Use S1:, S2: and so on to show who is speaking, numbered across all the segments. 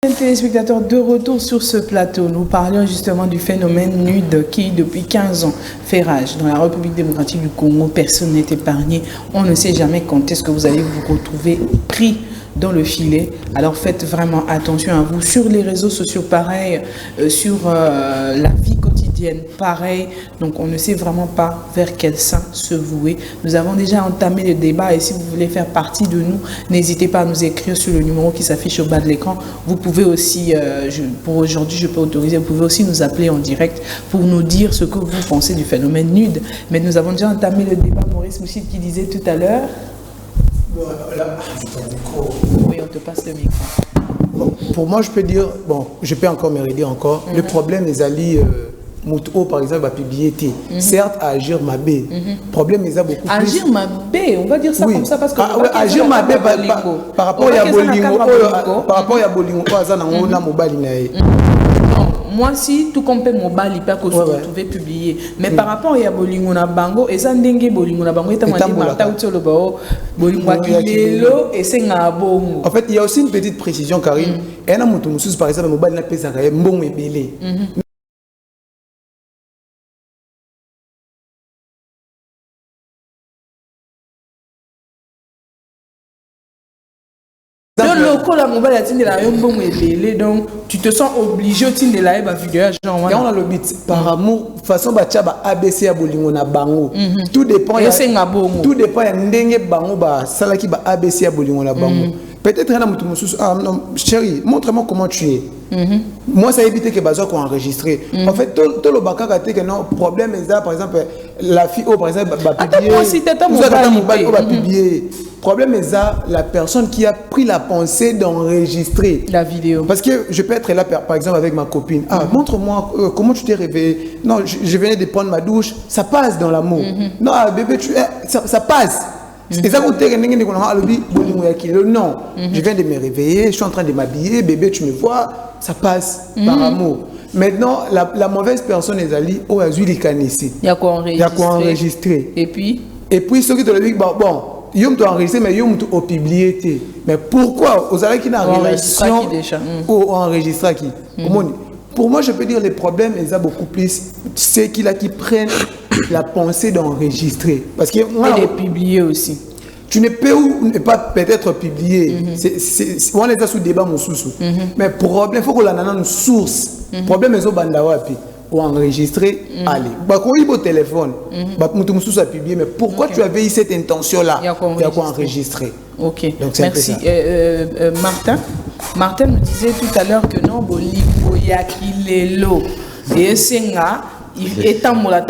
S1: Téléspectateurs, de retour sur ce plateau, nous parlions justement du phénomène nude qui, depuis 15 ans, fait rage. Dans la République démocratique du Congo, personne n'est épargné. On ne sait jamais quand est-ce que vous allez vous retrouver pris dans le filet. Alors faites vraiment attention à vous. Sur les réseaux sociaux, pareil. Sur la vie quotidienne, pareil. Donc on ne sait vraiment pas vers quel sein se vouer. Nous avons déjà entamé le débat et si vous voulez faire partie de nous, n'hésitez pas à nous écrire sur le numéro qui s'affiche au bas de l'écran. Vous pouvez aussi, pour aujourd'hui, je peux autoriser, vous pouvez aussi nous appeler en direct pour nous dire ce que vous pensez du phénomène nude. Mais nous avons déjà entamé le débat. Maurice Mouchid qui disait tout à l'heure. Oui, on te passe le micro.
S2: Bon, pour moi, je peux dire, bon, je peux encore me redire encore, le problème des alliés, Mouto, par exemple, va publier, certes, à agir ma B. Problème, ils ont beaucoup plus.
S1: Agir ma B, on va dire ça oui. Comme ça parce que.
S2: Agir ma B par rapport à Bolingo, par rapport à Bolingo, on a mobile.
S1: Moi, si tout compte mobile, il peut se retrouver publié. Mais par rapport à Bolingo na bango, et ça n'dengue Bolingo na bango, et
S2: en fait, il y a aussi une petite précision, Karine. Et un mouton, par exemple, mobile n'a pas de bon et belé.
S1: Donc tu te sens obligé de la vidéo
S2: genre et on a le but par amour façon ba ABC à bolingo na bango tout dépend tout dépend ya ndenge bango ba salaki ba ABC à bolingo na bango peut-être un mutu mususu ah non chérie montre-moi comment tu es moi ça évite que bazo qu'on enregistrer en fait tout le baka que non problème est là par exemple la fille par exemple va publier
S1: si t'es
S2: va publier problème est là la personne qui a pris la pensée d'enregistrer
S1: la vidéo
S2: parce que je peux être là par exemple avec ma copine montre-moi comment tu t'es réveillé non je venais de prendre ma douche ça passe dans l'amour non bébé ça passe et ça non, je viens de me réveiller, je suis en train de m'habiller, bébé, tu me vois, ça passe par amour. Maintenant, la mauvaise personne est allée au Azuli Kanisi.
S1: Il y a quoi
S2: enregistrer.
S1: Et puis,
S2: ceux qui te le disent, bon, ils ont enregistré, mais ils ont publié. Mais pourquoi aux allez qui n'a relation ou enregistré qui pour moi, je peux dire les problèmes, ils ont beaucoup plus. C'est qui prennent la pensée d'enregistrer. Parce que
S1: moi, et de publier aussi.
S2: Tu ne peux pas peut-être publier. On est sous débat, mon sous. Mais problème, il faut que l'on ait une source. Problème, ils ont bandawapi. Pour enregistrer, allez. Bah, quand il y a au téléphone, a publié. Mais pourquoi tu avais eu cette intention-là? Il y a quoi enregistrer.
S1: Ok. Donc, merci. Martin nous disait tout à l'heure que non, Yakilelo et Senga, étambola,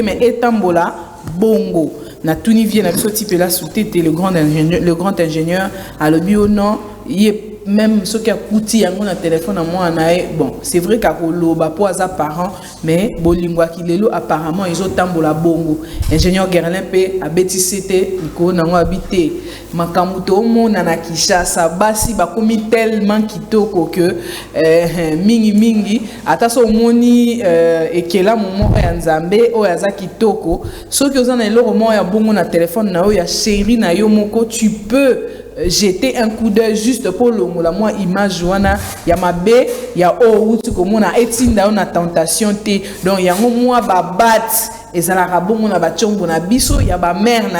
S1: mais étambola, bongo. Na Tunivie, na ce type là sous tête le grand ingénieur à le bio non, il est même ce qui a coûté un téléphone à moi bon c'est vrai qu'à Koloba pour sa parents mais bolingwa kilelo apparemment ils ont tambola bongo ingénieur Gerlin pe a bétisité ko nango habité makamuto mo na Kinshasa basi ba komi tellement kitoko que mingi ata so moni ekela moment ya nzambe o ya za kitoko ceux qui ont na eloko mo ya bongo na téléphone na o ya chérie na yo moko tu peux jeter un coup d'œil juste pour le la moi image wana ya mabe ya o utu komona etinda na tentation te donc ya moi ba bat ezala bongo na ba chombo na biso ya ba mère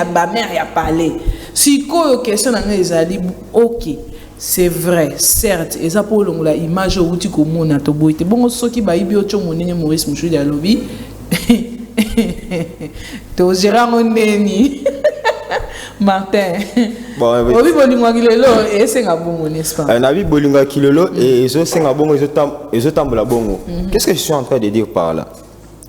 S1: ya parler si ko question na ezali OK c'est vrai certes eza pour la image o utu komona to boite bongo soki ba ibi o chombo nene Maurice Mouchudi ya lobi to Gérard Ondeni Martin.
S3: Bon,
S1: oui, bolingo kilelo et c'est un bon n'est-ce pas?
S3: Na bi bolingo kilelo et zo c'est un bon ils tambola bongo. Qu'est-ce que je suis en train de dire par là?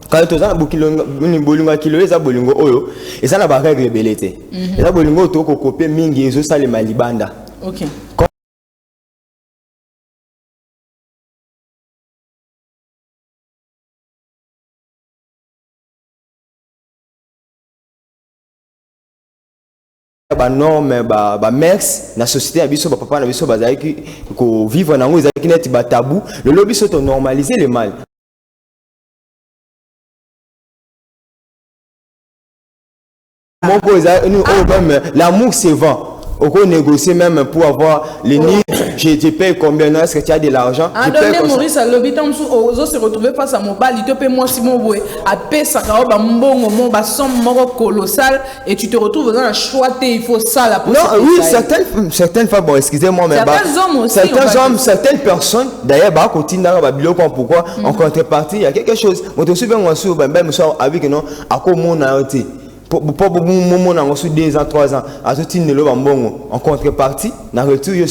S3: Quand tu as bolingo kilelo ça bolingo oyo et ça na ba règle belete. Et ça bolingo to ko copier mingi zo ça les malibanda.
S1: OK.
S3: Ba norme ba mers na société ya biso ba papa na biso bazali ko vivre nango ezali net ba tabou le lobby soto normaliser le mal l'amour c'est vent on négocier même pour avoir les nids. Je paye combien? Est-ce que tu as de l'argent?
S1: En donné, Maurice, à l'hôpital, on se retrouver face à mon bal, il te paie moi si mon boué, à paix, ça va bon, mon somme colossale, et tu te retrouves dans un choix, il faut ça la possibilité.
S3: Non, oui, certaines fois, bon, excusez-moi, mais certains hommes, certaines personnes, d'ailleurs, bah, continue à pourquoi, en contrepartie, il y a quelque chose. Moi, je suis bien, moi, avec non, à quoi mon a été. Pour moment, on a 2 ans, 3 ans, en contrepartie, on a retour, il y a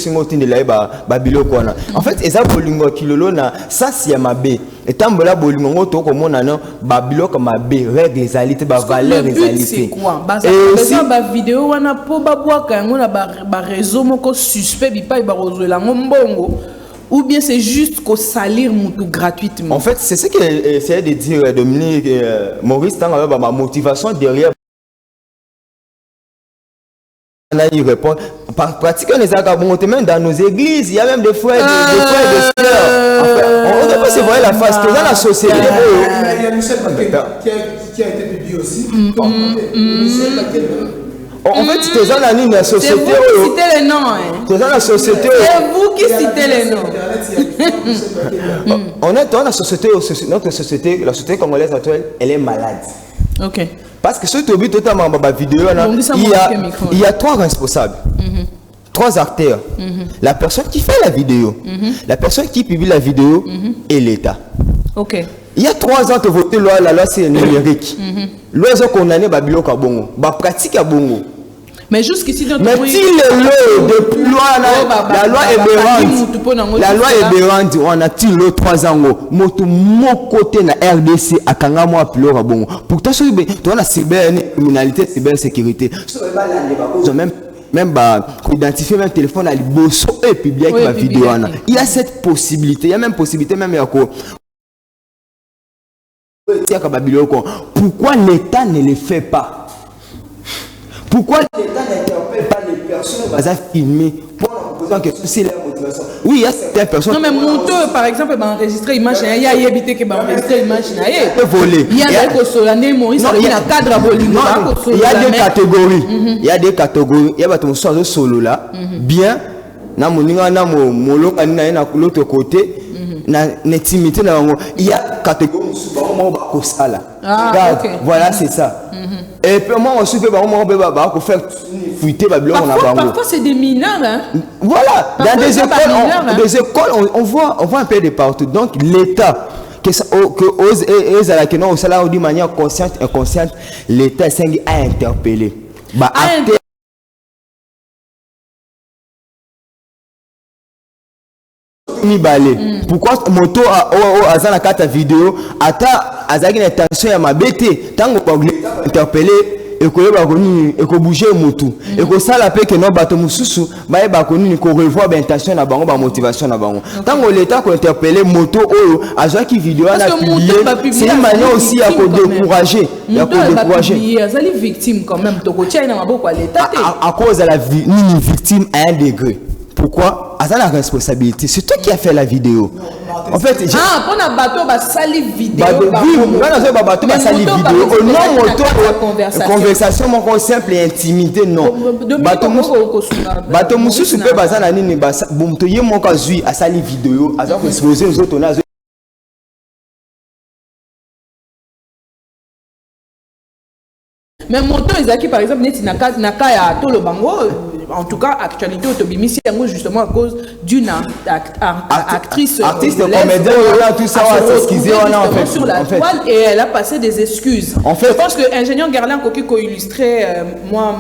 S3: en fait, et ça, ça, c'est ma B. Et tant que la bolingo, comme on a un babilo comme ma B, règle des réalités, valeur des réalités.
S1: C'est quoi? Et aussi, la vidéo, on a pas boire quand on a réseau, suspect, il pas la mbongo. Ou bien c'est juste qu'on salir tout gratuitement.
S3: En fait, c'est ce qu'il essayait de dire Dominique Maurice, tant que ma motivation derrière. Il répond, pratiquement les agabons, même dans nos églises, il y a même des frères, des sœurs. On ne peut pas se voir la face, que dans la société.
S2: Il y a Michel Paquet qui a été publié aussi. Michel Paquet.
S3: En fait, c'est dans la société.
S1: C'est vous qui citez les noms.
S3: C'est dans la société.
S1: C'est vous qui citez les noms.
S3: On est dans la société, notre société, la société congolaise actuelle, elle est malade.
S1: Ok.
S3: Parce que sur Tobi, totalement, vidéo, il y a 3 responsables, 3 acteurs. La personne qui fait la vidéo, la personne qui publie la vidéo et l'État.
S1: Ok.
S3: Il y a 3 ans que voter la loi c'est numérique. Loi est condamnée à Bilo Kabongo, pratique à Bongo.
S1: Mais jusqu'ici,
S3: mais si depuis la loi est aberrante, on a tiré 3 ans, mon côté na RDC à Kangamo à Pilo Kabongo. Pourtant, tu as la cybercriminalité, cybersécurité. Même identifier même téléphone à l'Iboso et publier la vidéo. Il y a cette possibilité, il y a même possibilité même pourquoi l'État ne le fait pas? Pourquoi l'État n'interpelle pas les personnes qui filmer pour leur poser question si leur motivation? Oui, il y a certaines personnes.
S1: Non, mais Monto, par exemple, enregistrer l'image, il y a évité que enregistrer l'image. Il y a des Maurice, il y a cadre
S3: il y a des catégories. Il y a des catégories. Il y a des gens qui solo là. Bien, na moninga na molo na l'autre côté. L'intimité, il y a catégorie voilà, c'est ça. Et puis moi aussi pour faire fuiter
S1: parfois c'est des mineurs, hein?
S3: Voilà, dans des écoles on voit un peu de partout. Donc l'État que non ça de manière consciente et inconsciente, l'État a interpellé pourquoi moto a la carte vidéo ata azaki na intention ya mabete tango ba interpeller et ko bouger moto et ko sala pe que non bato mususu ba ba koni ko revoir ba intention na bango ba motivation na bango tango l'état ko interpeller moto oyo azaki vidéo na publier c'est une manière aussi à ko décourager
S1: azali victime quand même to ko tia na maboko à l'état
S3: à cause de la victime à un degré. Pourquoi? À la responsabilité. C'est toi qui as fait la vidéo. En fait,
S1: pour un bateau, sali vidéo.
S3: Conversation, mon simple et intimité, non. Bateau, monsieur, super bazan à nini basa. Bon, tu y es mon cas, à sali vidéo, à exposer aux autres.
S1: Mais mon temps, Isaki, par exemple, naka ya tout le bango. En tout cas, actualité autobimisi justement à cause d'une actrice
S3: comédienne, tout ça,
S1: sur la toile et elle a passé des excuses. En fait, je pense que l'ingénieur Garland Koki a illustré moi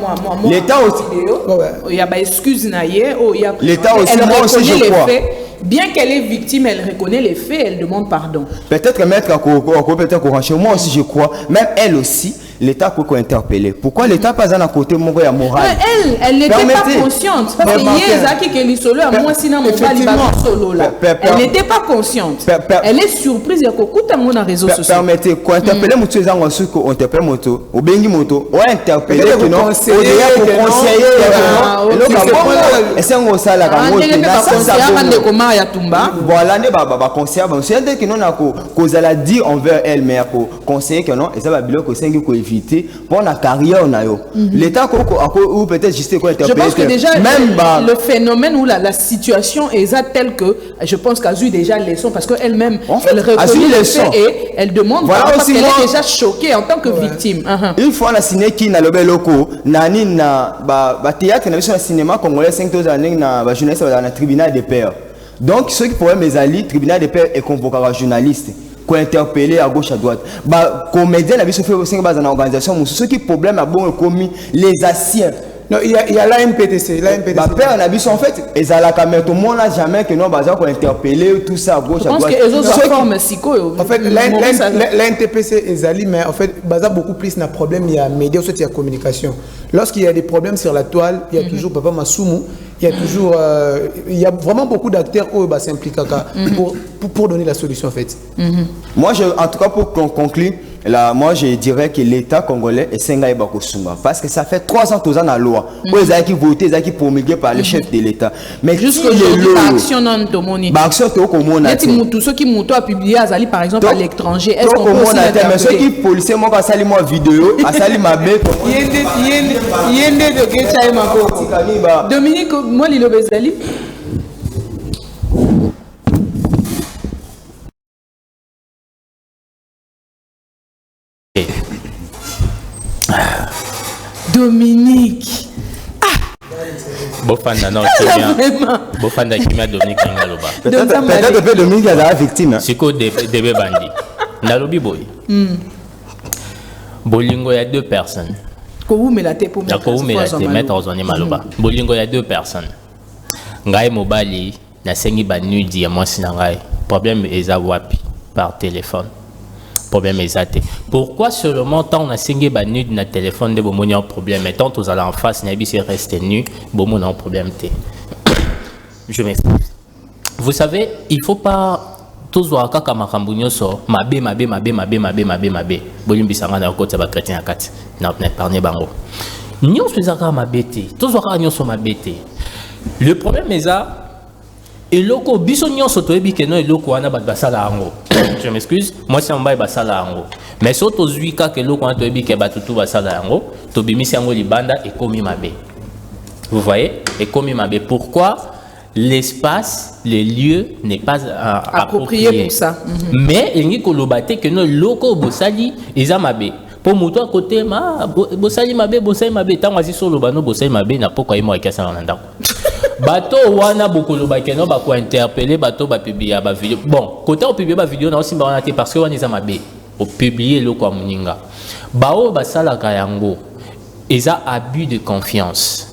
S3: l'État aussi.
S1: Il y a des excuses naïe,
S3: l'État aussi, moi aussi je crois.
S1: Bien qu'elle est victime, elle reconnaît les faits, elle demande pardon.
S3: Peut-être maître peut-être moi aussi je crois, même elle aussi. L'État peut interpeller. Pourquoi l'État pas à côté mon moral?
S1: Elle n'était pas consciente. Parce que elle n'était pas consciente. Elle est surprise.
S3: Permettez qu'on interpelle moto on interpelle moto au bengi moto on interpelle que non conseiller et c'est un ça là voilà ne ba conseiller bon c'est que non na ko dire envers elle mais pour conseiller que non et ça va bilo ko 5 ko éviter pour la carrière na yo. L'état ou peut-être juste quoi
S1: interpréter. Je pense que déjà même le phénomène ou la situation est telle que je pense qu'elle a eu déjà les leçons parce qu'elle-même elle reconnaît le fait et elle demande parce qu'elle est déjà choquée en tant que victime.
S3: Une fois on a signé qui na lobe loko nani na ba théâtre na biso cinéma congolais 5 années na ba journaliste dans le tribunal des pairs. Donc ceux qui pourraient mes alliés tribunal des pairs et convoquer un journaliste pour interpeller à gauche à droite. Bah comédien na biso fait aussi dans une organisation ceux qui problème a bon commis les anciens.
S2: Non, il y a l'AMPTC.
S3: Bah père na biso en fait ils à la caméra tout le monde n'a jamais que non bazar pour interpeller tout ça à gauche à droite.
S1: Je pense que les autres formes psycho.
S2: En fait l'AMPTC est ali mais en fait bazar beaucoup plus na problème il y a médias il y a communication. Lorsqu'il y a des problèmes sur la toile, il y a toujours Papa Masumu, il y a toujours il y a vraiment beaucoup d'acteurs qui s'impliquent pour donner la solution en fait.
S3: Moi en tout cas pour conclure là, moi je dirais que l'État congolais est Senga et Bakosuma parce que ça fait 3 ans tous ans la loi. Ils ont qui voté, ils ont qui promulgué par le chef de l'État. Mais
S1: jusqu'aujourd'hui, action non tomoni.
S3: Action to comment on a.
S1: Tous ceux qui m'ont publié Azali par exemple à l'étranger, est-ce qu'on peut aussi
S3: mais ceux qui policiers moi sali moi vidéo, sali ma bête.
S1: Yende de Getcha et Mako. Dominique moi Lilo Bezali. Dominique.
S4: Bofanda non Kimia. Bofanda Kimia Dominique Ngaloba.
S3: Peut-être Dominique est la victime.
S4: Siko debe bandi. Nalobi boy. Bolingo il y a 2 personnes.
S1: Ko me la te pour
S4: mettre aux années maloba. Bolingo il y a 2 personnes. Ngai mobali na sengi ba nudi ya mwasi na ngai. Problème eza wapi par téléphone. Problème exact. Pourquoi seulement tant on a signé nu dans le téléphone de Bomoni en problème et tant aux allons en face Nabi c'est resté nu Bomoni en problème t. Je m'explique. Vous savez, il faut pas tous voir quand Kamakambunyo so mabe Bolim bisanga na côté ba chrétien akati na parler bango. Nyon faisaka mabete. Tous voir nyon so mabete. Le problème est ça. Et loko biso nyonso toyebi ke no eloko wana bat basala ango. Je m'excuse, moi c'est mbaye basala ango. Mais so tozui ka ke loko wana toyebi ke batutu basala ango, to bimisi ango libanda et komi mabe. Vous voyez? Et komi mabe. Pourquoi l'espace, les lieux n'est pas approprié
S1: pour ça.
S4: Mais il n'y a que que no loko bosali eza mabe. Pour moi à côté ma bosali mabe tant wazi solo bano bosali mabe na poko imo akasa na ndako. Bato wana bokolo bakeno ba ko interpeller bato ba publier ba vidéo. Bon, côté on publier ba vidéo na aussi ba parce que wana eza mabe. Au publier le kwa muninga. Bao basala kayango. Eza abus de confiance.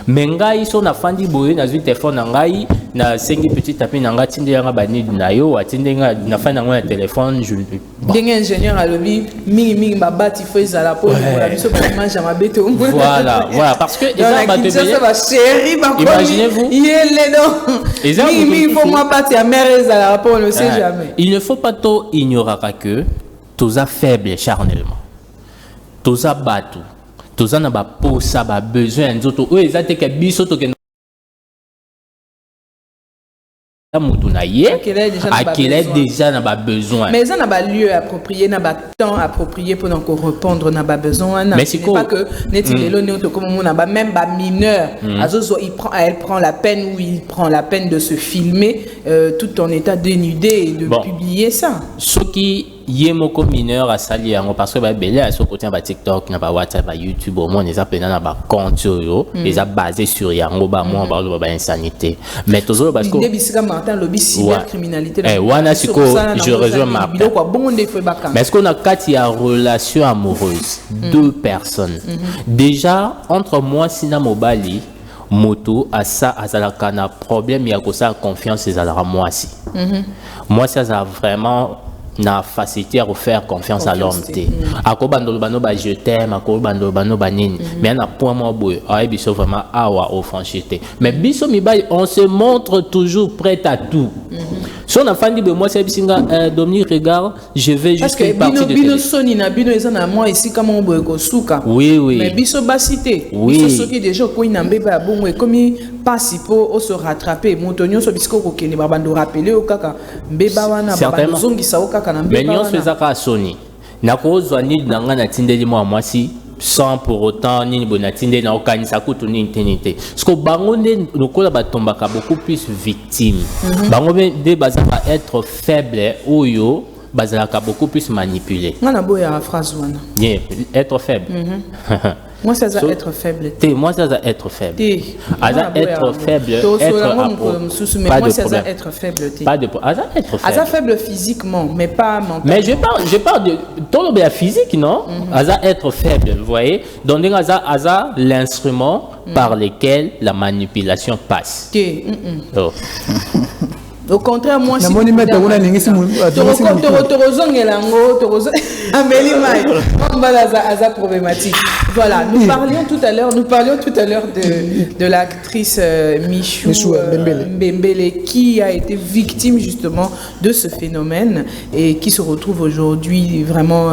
S4: Mais ngai so na fandi boye na zui téléphone na ngai na sengi petit tapis na ngati ndenge bani na yo atinde nga na fandi na téléphone je
S1: ndenge ingénieur a lobby mingi babati faut ezala pour la biso ba image ya mabeto.
S4: Voilà parce que eza ba te imaginez-vous
S1: mingi faut moi bati ya mère ezala pour on ne sait jamais.
S4: Il ne faut pas trop ignorer que tous a faible charnellement. Tous a batu tous en a pour ça besoin d'autres eux ils ont que biso to que qu'il est déjà n'a pas besoin
S1: mais ça n'a pas lieu approprié n'a pas temps approprié pour encore répondre n'a pas besoin mais c'est pas que comme on a même pas mineur elle prend la peine ou il prend la peine de se filmer tout en état dénudé et de publier ça
S4: ce qui yemoko mineur à sali yango parce que ba belé à ce côté ba TikTok na ba WhatsApp ba YouTube au moins les appels na ba compte yo les a basé sur yango ba moi ba insanité mais toujours parce que
S1: bisika Martin lobby cybercriminalité
S4: wana siko je rejoins Martin mais est-ce qu'on a quatre relation amoureuse 2 personnes déjà entre moi sina mobali moto à ça azalaka na problème ya ko sa confiance ezalaka moi si moi ça a vraiment na facilité à refaire confiance à l'homme té akobando bano ba je t'aime akobando bano banini mais na point moi boy ay biso vraiment awa au franchité mais biso mibali on se montre toujours prêt à tout si on a fandi be moi c'est bisinga Dominique regarde je vais juste une partie de
S1: bino soni na bino ezana moi ici comme on boy ko suka
S4: oui
S1: mais biso basité biso soki déjà ko inambe ba bongo et comme pas pour se rattraper montonyo so bisko ko kene babando rappeler o kaka mbeba wana babando zongi sa o kaka.
S4: Mais nous faisons à Sony. nakozwa ni nanga na tindeli moi si sans pour autant ni bonatinde na okanisa kutu ni intenité parce que bango nde lokola batombaka beaucoup plus victime bango de baza va être faible oyo bazalaka beaucoup plus manipulé
S1: ngana boya phrase wana
S4: yeah être faible
S1: moi ça va être faible
S4: moi ça va être faible être faible
S1: mais moi ça va être faible
S4: pas de être faible
S1: faible physiquement mais pas mentalement
S4: mais je parle de tout le physique non être faible vous voyez donc l'instrument par lequel la manipulation passe
S1: au contraire, moi, si problématique. Voilà, nous parlions tout à l'heure de l'actrice Michou Mbembele qui a été victime justement de ce phénomène et qui se retrouve aujourd'hui vraiment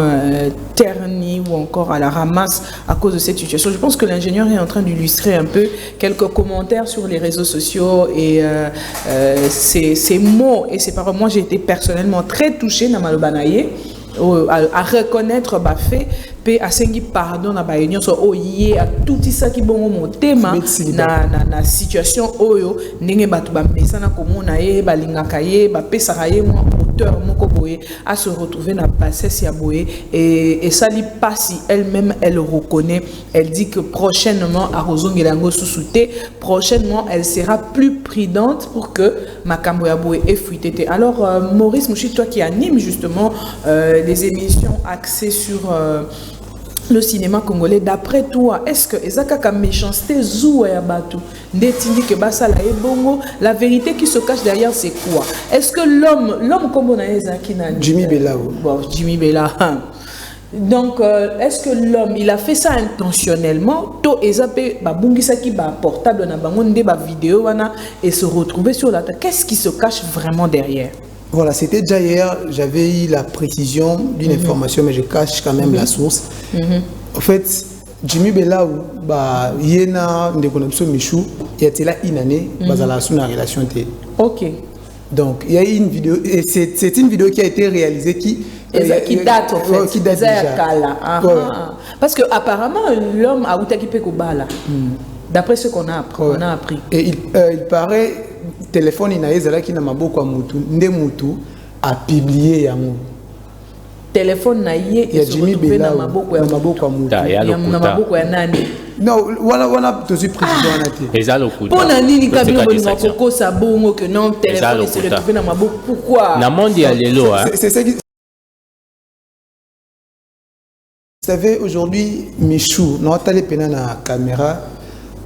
S1: ternie ou encore à la ramasse à cause de cette situation. Je pense que l'ingénieur est en train d'illustrer un peu quelques commentaires sur les réseaux sociaux et ces mots et ces paroles. Moi, j'ai été personnellement très touchée dans Malobanaye à reconnaître fait pe asengi pardon na ba union so oye a tout ça qui bon mon thème na situation oyo ndenge batu ba mesana komona ye balingaka ye ba pesaka ye mo auteur moko boye à se retrouver na bassesse ya boye et ça li pas si elle-même elle reconnaît, elle dit que prochainement à Rozongelango sous-souté prochainement elle sera plus prudente pour que makambo ya boye est fuité. Alors Maurice Mouchi, toi qui anime justement les émissions axées sur le cinéma congolais, d'après toi, est-ce que ezaka méchanceté zoua ya batu ndetindi que basala e bongo, la vérité qui se cache derrière c'est quoi? Est-ce que l'homme comme on a ezaki na
S2: Jimmy Bella.
S1: Bon, Jimmy Bella. Donc est-ce que l'homme il a fait ça intentionnellement to ezapé ba bungisa ki ba portable na bango ndé ba vidéo wana et se retrouver sur la table? Qu'est-ce qui se cache vraiment derrière?
S2: Voilà, c'était déjà hier, j'avais eu la précision d'une information, mais je cache quand même la source. En fait, Jimmy Bella, Yena, Ndekonapso Michou, il y a là une année, basala sur la relation.
S1: Ok.
S2: Donc, il y a eu une vidéo, et c'est une vidéo qui a été réalisée qui
S1: date en fait.
S2: Qui date déjà.
S1: Parce que apparemment l'homme a outakipé Kobala. D'après ce qu'on a appris.
S2: Et il paraît téléphone inaezala qui na maboko mutu nde mutu a publié yango
S1: téléphone na ye
S2: et Jimmy Bella
S1: na maboko
S2: mutu
S1: na maboko ya nani
S2: non wana tozi président naté
S4: ezalo kuta
S1: pona nini kabio bolinga koko sa bongo que non téléphone se retrouver na maboko pourquoi
S4: na monde ya lelo
S2: c'est ça qui vous savez aujourd'hui Michou non tale pena na caméra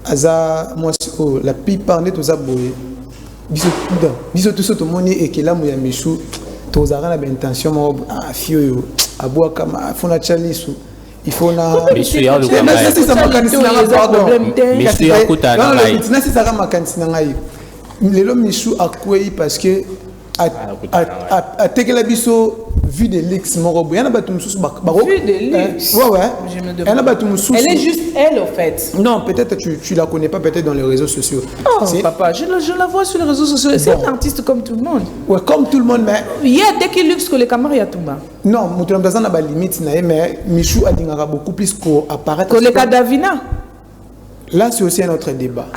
S2: aza moi la plupart de tous aboyé biso tout ce monde et que là moi Michou tous arana l'intention à fio aboa kama fona chalisu il faut na
S4: Michou ya luka
S2: c'est ça makanisi na pardon
S4: Michou ya kuta na ngai
S2: na c'est ça makanisi na ngai lelo Michou akwei parce que a tekela biso vu de l'ex morobo yana batu mususu ba
S1: vu de l'ex
S2: ouais yana batu mususu
S1: elle est juste elle en fait
S2: non peut-être tu la connais pas peut-être dans les réseaux sociaux
S1: oh papa je la vois sur les réseaux sociaux c'est un artiste comme tout le monde
S2: ouais comme tout le monde mais
S1: hier dès qu'il luxe que les caméras ya tumba
S2: non mutu na na ba limite na mais Michou a dingaka beaucoup plus ko apparaître
S1: que les Kadavina
S2: là c'est aussi un autre débat.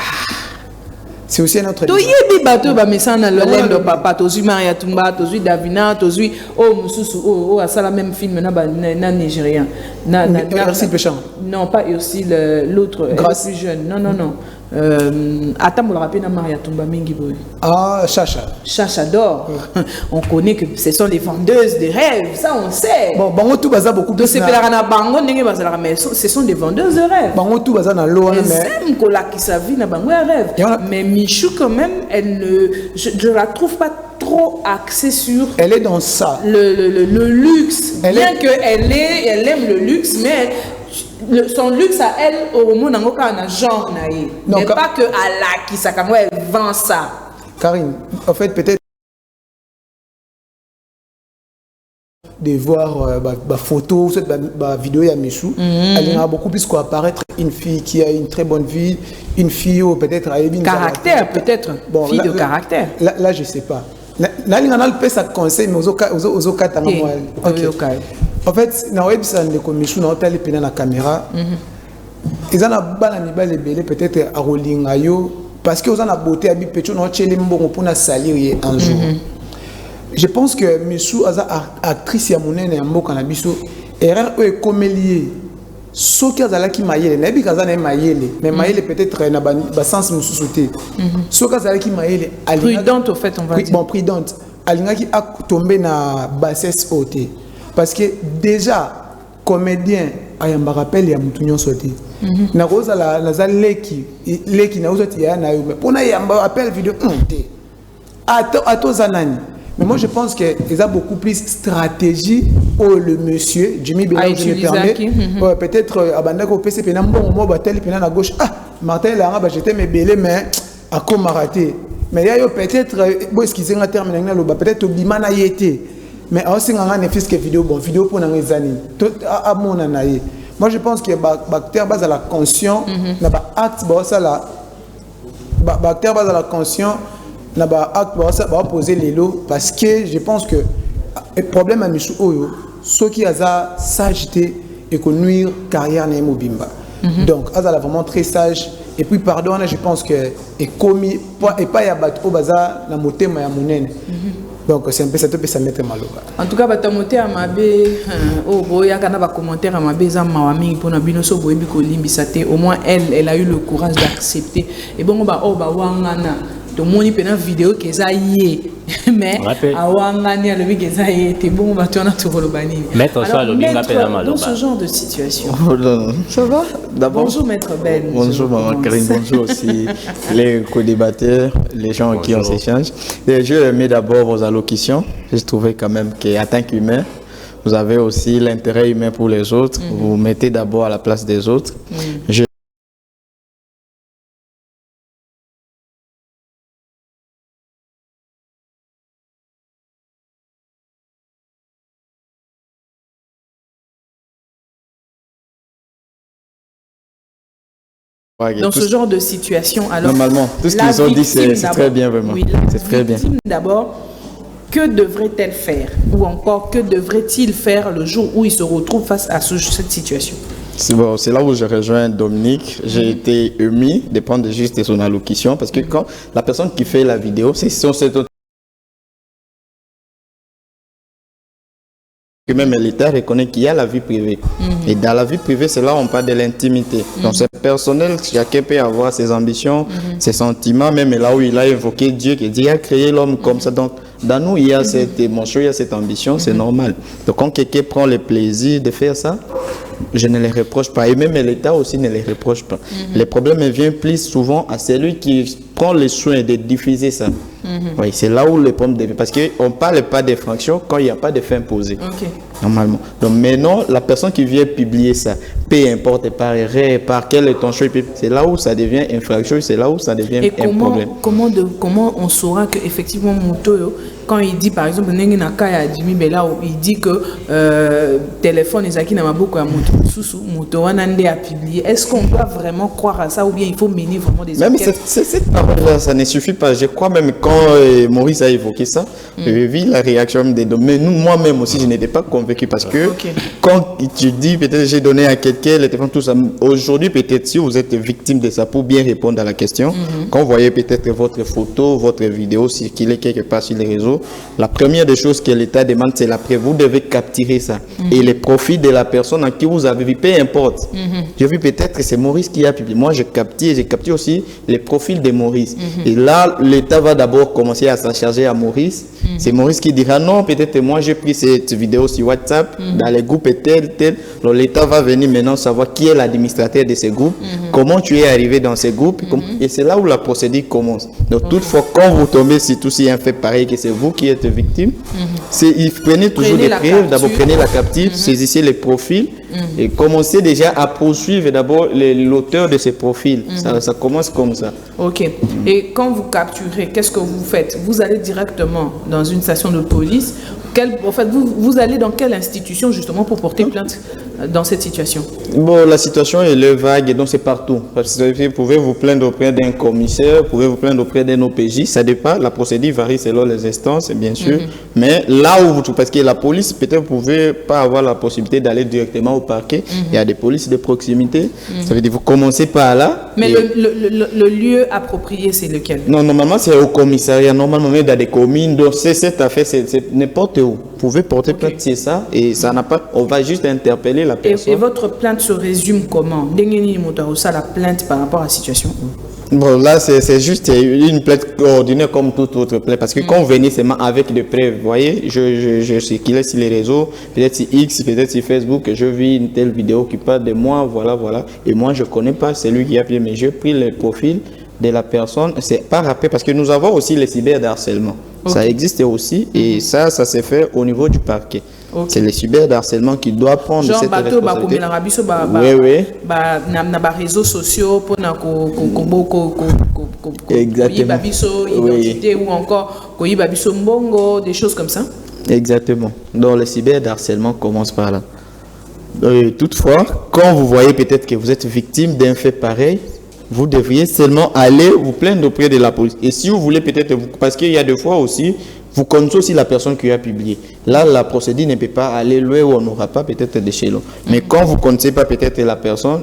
S2: C'est aussi un autre.
S1: Tu y es bateau ba mesana le lendo papa tozu Maria Tumba tozu Davina tozu oh mususu oh à ça la même film na nigérien na
S2: Ursil Péchant.
S1: Non pas Ursil l'autre plus jeune non attends me rappeler na Maria Tumba mingi boy.
S2: Ah Chacha
S1: d'or. On connaît que ce sont les vendeuses de rêves, ça on sait.
S2: Bon bango tout baza beaucoup
S1: plus. De na bango ndenge bazala mais ce sont des vendeuses de rêves.
S2: Bango tout baza na lo mais
S1: même kola qui sa vie na bango ya rêve. Mais Michou quand même je la trouve pas trop axée sur
S2: elle est dans ça
S1: le luxe bien que elle aime le luxe mais son luxe à elle au monde en genre naïe mais pas que à la qui ça comme elle vend ça.
S2: Karine en fait peut-être de voir ma photo cette vidéo ya Michou elle a beaucoup plus apparaître une fille qui a une très bonne vie une fille peut-être a une
S1: caractère peut-être bon, fille de caractère
S2: là je sais pas na linga na le pesa conseil mais aux cas tanga moi En fait, na web ça ne commission na hôtel pena na caméra. Ils en a bana mibale belé peut-être à rolinga yo parce que ils en a beauté abi pecho na cheli mbongo pour na salir un jour. Je pense que Missou aza actrice ya monene ya mboka na biso erreur e comélier. Soki azalaki mayele na bi kaza na mayele mais mayele peut-être na ba sens mususuté. Soki azalaki mayele
S1: prudente au fait on va dire.
S2: Bon prudente. Alingaki a tombé na bassesse haute parce que déjà comédien ayamba rappel ya mutu nyonso te na koza la leki na ozoti ya na yo mais pona yamba appel vidéo te ato zanani mais moi je pense que il y a beaucoup plus stratégie au le monsieur Jimmy Bella je me permets peut-être abanda ko PC pena mbongo mo batel pena na gauche Martin là ba j'étais mes belé mais a comme raté mais il y a peut-être bon excusez moi terminer na lo peut-être obimana yete mais aussi nganga ne fils que vidéo bon vidéo pour na ngezani tout à mona na ye. Moi je pense que bactère base à la conscience na ba acte ba ça la bactère base à la conscience na ba acte ba ça ba poser les lots parce que je pense que le problème à Michou Oyo ce qui a sageté et que nuire carrière na Mobimba. Donc azala vraiment très sage et puis pardon je pense que est commis et pas ya bato baza na motema ya monene. Donc c'est un peu ça peut ça mettre mal.
S1: En tout cas batamoté à mabé oh boya kana ba commentaire à mabé za mawami pour na bino so boyebi ko limbisate au moins elle a eu le courage d'accepter et bon ba oh ba wangana to moni pena vidéo que ça y mais a wangani a le bi que ça y était bon ba tona to kolobani
S4: mettre ça le binga pena mal
S1: dans ce genre de situation.
S5: Ça va d'abord
S1: bonjour maître Ben.
S5: Bonjour maman Karine, bonjour aussi les co-débatteurs, les gens qui ont s'échangent. Je aimais d'abord vos allocutions. J'ai trouvé quand même qu'en tant qu'humain, vous avez aussi l'intérêt humain pour les autres. Vous vous mettez d'abord à la place des autres.
S1: Dans ce genre de situation, alors
S5: normalement, tout ce qu'ils ont dit, c'est très bien vraiment. Oui, c'est très bien.
S1: D'abord, que devrait-elle faire? Ou encore, que devrait-il faire le jour où il se retrouve face à cette situation?
S5: C'est bon, c'est là où je rejoins Dominique. J'ai été ému de prendre juste son allocution parce que quand la personne qui fait la vidéo, c'est cette autre. Que même l'État reconnaît qu'il y a la vie privée. Et dans la vie privée, c'est là où on parle de l'intimité. Donc c'est personnel, chacun peut avoir ses ambitions, ses sentiments, même là où il a évoqué Dieu, qui dit qu'il a créé l'homme comme ça. Donc dans nous, il y a cette émotion, il y a cette ambition, c'est normal. Donc quand quelqu'un prend le plaisir de faire ça, je ne les reproche pas. Et même l'État aussi ne les reproche pas. Les problèmes viennent plus souvent à celui qui prend le soin de diffuser ça. Oui, c'est là où le problème devient. Parce qu'on ne parle pas d'infraction quand il n'y a pas de fin posée. Normalement. Donc maintenant, la personne qui vient publier ça, peu importe par erreur, par quelle est ton choix, c'est là où ça devient infraction, c'est là où ça devient un problème.
S1: Comment on saura qu'effectivement, Moto, quand il dit par exemple, il dit que téléphone est n'a beaucoup à Moto, a publié. Est-ce qu'on doit vraiment croire à ça ou bien il faut mener vraiment des
S5: enquêtes? Même cette parole-là, ça ne suffit pas. Je crois même quand Maurice a évoqué ça, j'ai vu la réaction des deux. Mais moi-même aussi, je n'étais pas convaincu parce que quand tu dis peut-être j'ai donné à quelqu'un le téléphone, tout ça, aujourd'hui peut-être si vous êtes victime de ça, pour bien répondre à la question, quand vous voyez peut-être votre photo, votre vidéo circuler quelque part sur les réseaux, la première des choses que l'État demande, c'est la preuve. Vous devez capturer ça. Et les profils de la personne à qui vous avez vu, peu importe. J'ai vu peut-être que c'est Maurice qui a publié. Moi, j'ai capté aussi les profils de Maurice. Et là, l'État va d'abord commencer à s'en charger à Maurice. C'est Maurice qui dira non, peut-être moi j'ai pris cette vidéo sur WhatsApp, dans les groupes tel. Donc l'État va venir maintenant savoir qui est l'administrateur de ces groupes, comment tu es arrivé dans ces groupes. Et c'est là où la procédure commence. Donc toutefois, quand vous tombez sur tout un fait pareil, que c'est vous qui êtes victime, prenez toujours des preuves, d'abord prenez la captive, saisissez les profils et commencez déjà à poursuivre d'abord l'auteur de ces profils. Ça commence comme ça.
S1: Ok. Et quand vous capturez, qu'est-ce que vous faites? Vous allez directement dans une station de police En fait, vous allez dans quelle institution justement pour porter plainte dans cette situation?
S5: Bon, la situation elle est vague et donc c'est partout. Parce que vous pouvez vous plaindre auprès d'un commissaire, vous pouvez vous plaindre auprès d'un OPJ, ça dépend, la procédure varie selon les instances, bien sûr. Mais là où vous, parce que la police, peut-être vous ne pouvez pas avoir la possibilité d'aller directement au parquet, il y a des polices de proximité, ça veut dire vous commencez par là.
S1: Mais le lieu approprié, c'est lequel?
S5: Non, normalement c'est au commissariat, normalement même dans des communes, donc c'est cette affaire, c'est n'importe où. Vous pouvez porter plainte, c'est ça, et ça n'a pas, on va juste interpeller la personne.
S1: Et votre plainte se résume comment? La plainte par rapport à la situation?
S5: Bon, là, c'est juste une plainte ordinaire comme toute autre plainte. Parce que quand vous venez seulement avec des preuves, vous voyez, je circule sur les réseaux, peut-être sur X, peut-être sur Facebook, je vis une telle vidéo qui parle de moi, voilà. Et moi, je ne connais pas celui qui a appelé, mais j'ai pris le profil de la personne. C'est pas rappelé parce que nous avons aussi les cyberharcèlements. Ça existe aussi et ça se fait au niveau du parquet. C'est le cyberharcèlement qui doit prendre cette responsabilité. Oui.
S1: Na réseaux sociaux pour identité ou encore mbongo, des choses comme ça.
S5: Exactement. Donc le cyberharcèlement commence par là. Toutefois, quand vous voyez peut-être que vous êtes victime d'un fait pareil, vous devriez seulement aller vous plaindre auprès de la police. Et si vous voulez peut-être, parce qu'il y a des fois aussi, vous connaissez aussi la personne qui a publié. Là, la procédure ne peut pas aller loin où on n'aura pas peut-être d'échelon. Mais quand vous ne connaissez pas peut-être la personne,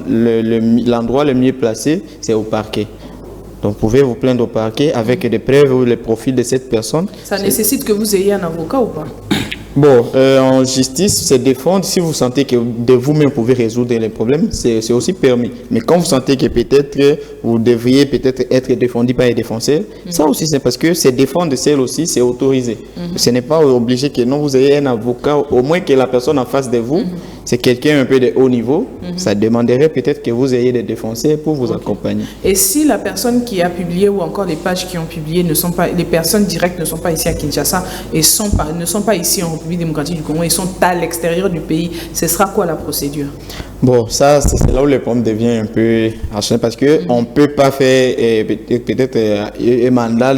S5: l'endroit le mieux placé, c'est au parquet. Donc, vous pouvez vous plaindre au parquet avec des preuves ou le profil de cette personne.
S1: Ça nécessite que vous ayez un avocat ou pas?
S5: Bon, en justice, c'est défendre. Si vous sentez que de vous-même pouvez résoudre les problèmes, c'est aussi permis. Mais quand vous sentez que peut-être vous devriez peut-être être défendu par les défenseurs, ça aussi c'est parce que c'est défendre celle aussi, c'est autorisé. Ce n'est pas obligé que non, vous ayez un avocat, au moins que la personne en face de vous, c'est quelqu'un un peu de haut niveau, ça demanderait peut-être que vous ayez des défenseurs pour vous accompagner.
S1: Et si la personne qui a publié ou encore les pages qui ont publié ne sont pas, les personnes directes ne sont pas ici à Kinshasa et ne sont pas ici en République démocratique du Congo, ils sont à l'extérieur du pays, ce sera quoi la procédure?
S5: Bon, ça, c'est là où le problème devient un peu acharné parce qu'on ne peut pas faire peut-être un mandat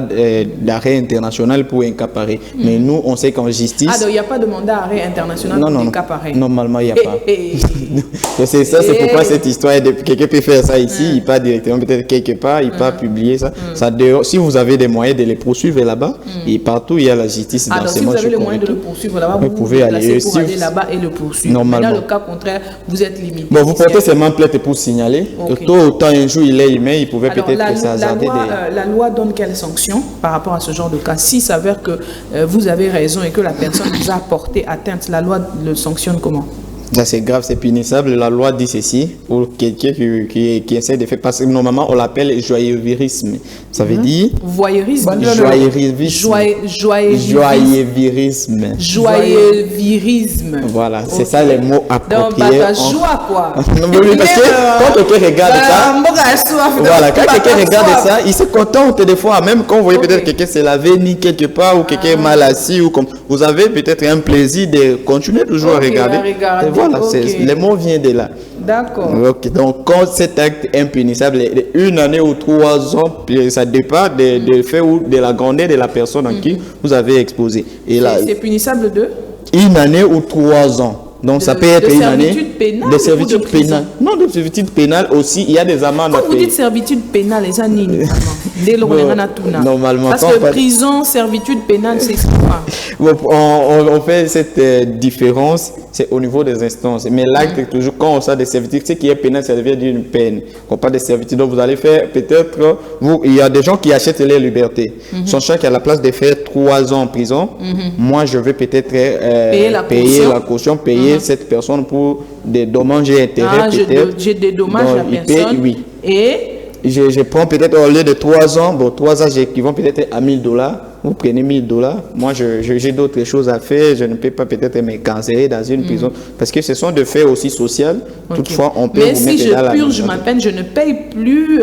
S5: d'arrêt international pour un cas pareil. Mais nous, on sait qu'en justice...
S1: Ah, donc il n'y a pas de mandat d'arrêt international pour un cas pareil?
S5: Normalement, il n'y a pas. C'est ça, c'est pourquoi cette histoire, quelqu'un peut faire ça ici, il part directement peut-être quelque part, il part publier ça. Si vous avez des moyens de les poursuivre là-bas, et partout il y a la justice
S1: dans ces mois. Si vous avez les moyens de le poursuivre là-bas, vous pouvez aller là-bas et le poursuivre.
S5: Normalement.
S1: Dans le cas contraire, vous êtes limité.
S5: Bon, vous portez seulement plainte pour signaler. Tôt ou tard, un jour, il est aimé, il pouvait peut-être s'hasarder.
S1: La loi donne quelle sanction par rapport à ce genre de cas? S'il s'avère que vous avez raison et que la personne vous a porté atteinte, la loi le sanctionne comment?
S5: Ça c'est grave, c'est punissable. La loi dit ceci pour quelqu'un qui essaie de faire passer. Normalement, on l'appelle joyeurisme. Ça veut dire
S1: voyeurisme. Joyeurisme.
S5: Voilà, c'est ça les mots appropriés.
S1: Donc, joie quoi.
S5: Parce que quand quelqu'un regarde ça, voilà, quand quelqu'un regarde ça, il se contente des fois. Même quand vous voyez peut-être quelqu'un s'est lavé ni quelque part ou quelqu'un est mal assis ou comme vous avez peut-être un plaisir de continuer toujours à regarder. Voilà, le mot vient de là.
S1: D'accord.
S5: Donc, quand cet acte est impunissable, 1 année ou 3 ans, ça dépend de fait ou de la grandeur de la personne en qui vous avez exposé.
S1: C'est punissable de
S5: 1 année ou 3 ans. Donc, ça peut être une année de servitude pénale. Non, de servitude pénale aussi, il y a des amendes à payer.
S1: Quand vous dites servitude pénale, les années,
S5: normalement.
S1: Parce que prison, servitude pénale, c'est quoi?
S5: On fait cette différence, c'est au niveau des instances. Mais l'acte, toujours, quand on sort des servitudes, ce qui est pénal, ça devient d'une peine. Quand on parle de servitude, donc vous allez faire peut-être, il y a des gens qui achètent leur liberté. Sachant qu'à la place de faire 3 ans en prison, moi, je vais peut-être payer la caution, payer cette personne pour des dommages et intérêts.
S1: J'ai des dommages à la personne.
S5: Oui.
S1: Et
S5: je prends peut-être au lieu de 3 ans, 3 ans j'équivaut peut-être à $1000. Vous prenez $1000. Moi, j'ai d'autres choses à faire. Je ne peux pas peut-être me canceller dans une prison. Parce que ce sont des faits aussi sociaux. Toutefois, on peut vous mettre dans la...
S1: Mais si je purge ma peine, je ne paye plus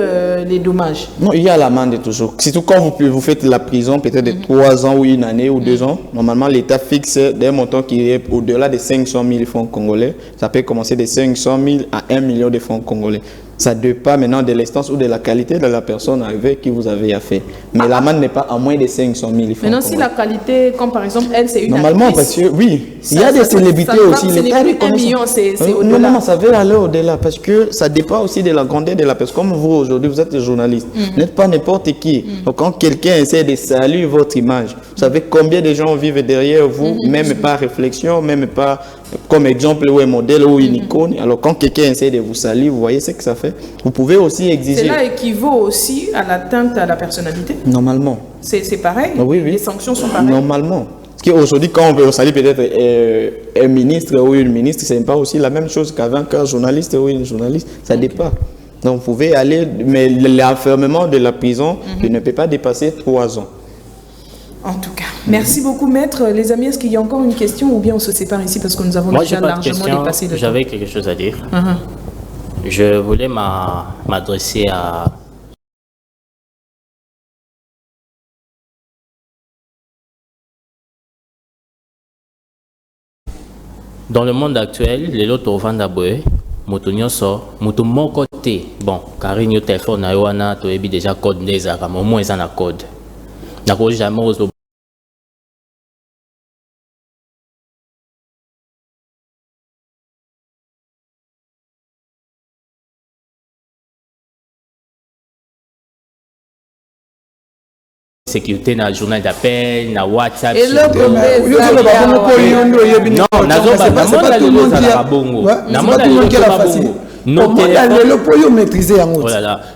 S1: les dommages.
S5: Non, il y a l'amende toujours. Surtout quand vous faites la prison, peut-être de 3 ans ou 1 année ou 2 ans. Normalement, l'État fixe des montants qui est au-delà de 500 000 francs congolais. Ça peut commencer de 500 000 à 1 million de francs congolais. Ça dépend maintenant de l'instance ou de la qualité de la personne avec qui vous avez affaire. Mais l'amende n'est pas à moins de 500 000 francs.
S1: Maintenant, si la qualité, comme par exemple, elle, c'est une
S5: normalement,
S1: actrice,
S5: parce que oui, il y a des célébrités aussi.
S1: Ce n'est plus 1 million, c'est
S5: au-delà. Non, ça veut aller au-delà parce que ça dépend aussi de la grandeur de la personne. Comme vous, aujourd'hui, vous êtes journaliste. Vous n'êtes pas n'importe qui. Donc, quand quelqu'un essaie de saluer votre image, vous savez combien de gens vivent derrière vous, même pas réflexion, même pas comme exemple ou un modèle ou une icône. Alors, quand quelqu'un essaie de vous saluer, vous voyez ce que ça fait. Vous pouvez aussi exiger.
S1: Cela équivaut aussi à l'atteinte à la personnalité.
S5: Normalement.
S1: C'est pareil.
S5: Oui.
S1: Les sanctions sont pareilles.
S5: Normalement. Parce qu'aujourd'hui, quand on veut saluer peut-être un ministre ou une ministre, ce n'est pas aussi la même chose qu'avant qu'un journaliste ou une journaliste. Ça dépend. Donc, vous pouvez aller, mais l'enfermement de la prison ne peut pas dépasser 3 ans.
S1: En tout cas, merci beaucoup, maître. Les amis, est-ce qu'il y a encore une question ou bien on se sépare ici parce que nous avons déjà largement dépassé le temps?
S4: J'avais quelque chose à dire. Je voulais m'adresser à... Dans le monde actuel, les lots au Vandaboué, moto mon côté, bon, car il y a un téléphone, tu as déjà code des armes, au moins un code. D'accord, jamais aux sécurité dans le journal d'appel, dans WhatsApp.
S1: Et
S4: non,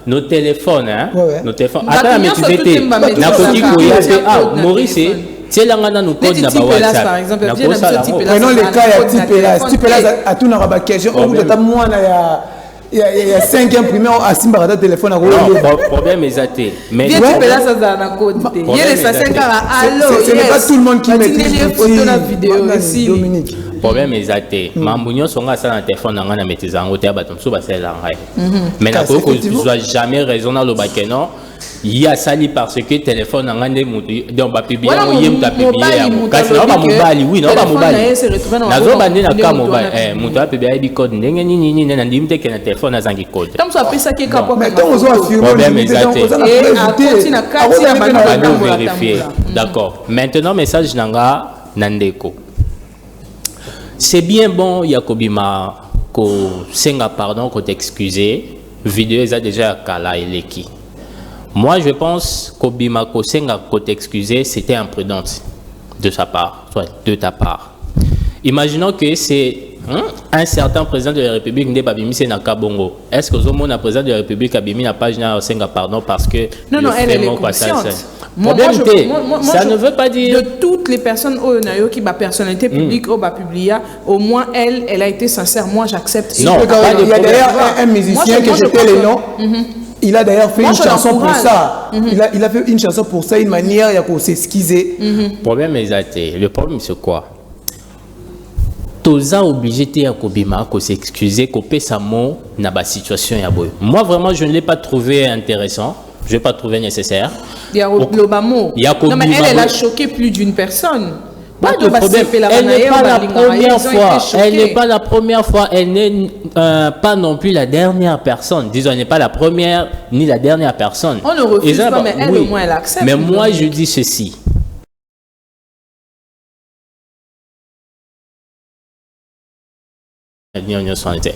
S4: nos téléphones, hein, nos téléphones. Attends, mais tu sais, Maurice, c'est là nous code dans WhatsApp.
S1: Par exemple,
S2: prenons le cas de Tipelas à tout dans la question. Il y a 5 imprimés à Simbarada téléphone à
S4: Roland. Non, problème est athée. Mais
S1: ce n'est
S2: pas tout le monde qui maîtrise
S1: la vidéo ici.
S2: Dominique.
S4: Problème est athée. Mambounion sont à ça dans le téléphone dans la maîtrise en hauteur, mais n'a pas jamais raisonnable au bac, non. Il y a sali parce que le téléphone en ande mutu donc ba publier on yem ta publier kasi na ba mobali oui na ba mobali na zo bande na ka mobile mutu a publier bi code ndenge nini na ndimte ke na téléphone azangi code
S1: tant ça peut ça qui est capable
S2: mais tant on a affirmé
S4: problème exact
S1: et
S4: vérifier d'accord maintenant message nanga nandeko c'est bien bon Yakobima ko senga pardon ko t'excuser vidéo est déjà kala eleki. Moi, je pense qu'Obima Kosenga, pour t'excuser, c'était imprudente de sa part, soit de ta part. Imaginons que c'est un certain président de la République n'est pas bimissé na Kabongo. Est-ce que le président de la République a bimé la page na Senga pardon parce que
S1: non, elle est consciente.
S4: Ça ne veut pas dire
S1: de toutes les personnes qui ma personnalité publique au publia, au moins elle a été sincère. Moi, j'accepte.
S2: Non, il y a d'ailleurs un musicien que j'étais les noms. Il a d'ailleurs fait une chanson pour ça. Il a fait une chanson pour ça, une manière de s'excuser.
S4: Le problème est athée. Le problème c'est quoi? Toza obligé de s'excuser, couper sa mot dans la situation. Moi vraiment je ne l'ai pas trouvé intéressant. Je ne l'ai pas trouvé nécessaire.
S1: Il y a Globamo. Non mais elle a choqué plus d'une personne.
S4: Elle n'est pas la première fois. Elle n'est pas la première fois. Elle n'est pas non plus la dernière personne. Disons, elle n'est pas la première ni la dernière personne.
S1: On ne refuse pas, mais elle au moins elle accepte.
S4: Mais moi, je dis ceci.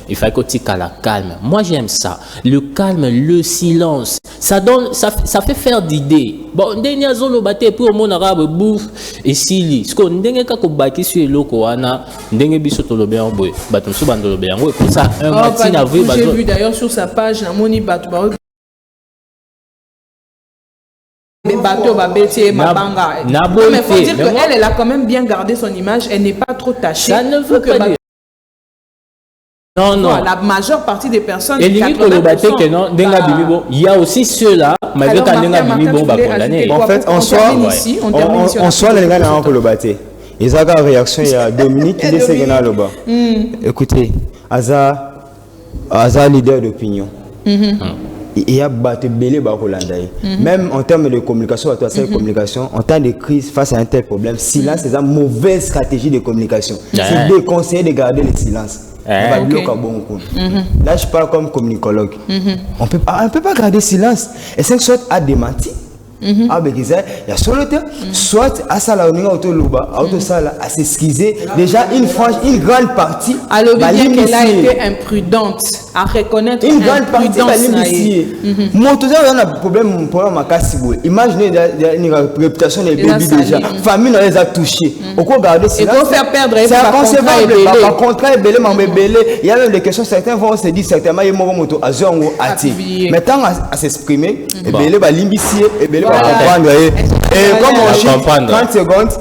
S4: Il faut que tu la calme. Moi j'aime ça. Le calme, le silence. Ça fait faire d'idées. Bon, dernier zolo bate pour mon arabe bouffe et sili. Ce qu'on dengue kako baki sur le koana, dengue biso tolobe en boy. Batum sou bandolobe en boy. Pour ça un matin à vrai.
S1: J'ai vu d'ailleurs sur sa page na moni batu ba. Mais bateau ba beti mabanga. Mais faut dire que elle a quand même bien gardé son image. Elle n'est pas trop tachée.
S4: Ça ne veut pas dire. Non, non.
S1: La majeure partie des personnes.
S4: Et limite pour le bâtiment, il y a aussi ceux-là, malgré que
S3: en fait, en soi, les gars n'ont pas le bâtiment. Ils ont une réaction, il y a Dominique qui dit que là bas. Écoutez, Aza leader d'opinion. Il y a battu belé même en termes de communication, en temps de crise face à un tel problème, silence c'est une mauvaise stratégie de communication. C'est de conseiller de garder le silence. Là, je parle comme communicologue. On peut pas garder silence. Et c'est soit à démentir. Il y a sur le terrain, soit à Salaoninga, à s'excuser. Déjà, une grande partie.
S1: Alors, bien qu'elle a été imprudente, à reconnaître
S3: une grande partie moi, tout ça, on a un problème à Kassibou. Imaginez une réputation des bébés déjà. Famille, on les a touchés. On peut garder silence.
S1: Il faut faire perdre.
S3: C'est inconcevable. Par contrat, il y a même des questions. Certains vont se dire certainement, il y a un moto à Zongo à Ti. Mais tant à s'exprimer, il y a l'imbicie, comprendre. Et comme on chie 30 secondes,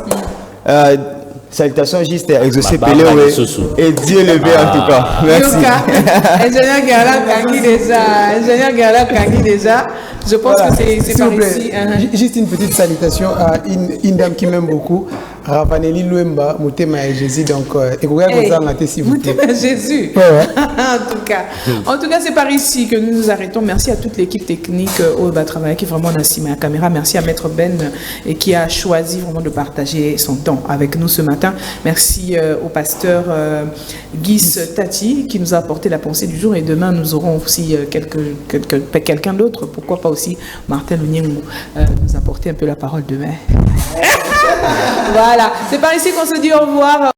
S3: salutations juste à exaucer Pelé et Dieu levé en tout cas. Merci.
S1: Ingénieur Gala Kangi déjà. Je pense que c'est par ici.
S2: Juste une petite salutation à une dame qui m'aime beaucoup, Ravanelli Louemba, Moutema et Jésus. Donc, s'il vous plaît. Jésus.
S1: En tout cas, c'est par ici que nous nous arrêtons. Merci à toute l'équipe technique au travail qui vraiment a assumé la caméra. Merci à Maître Ben et qui a choisi vraiment de partager son temps avec nous ce matin. Merci au pasteur Guy Tati qui nous a apporté la pensée du jour. Et demain, nous aurons aussi quelqu'un d'autre. Pourquoi pas aussi Martin Lunyengou nous apporter un peu la parole demain. Voilà, c'est par ici qu'on se dit au revoir.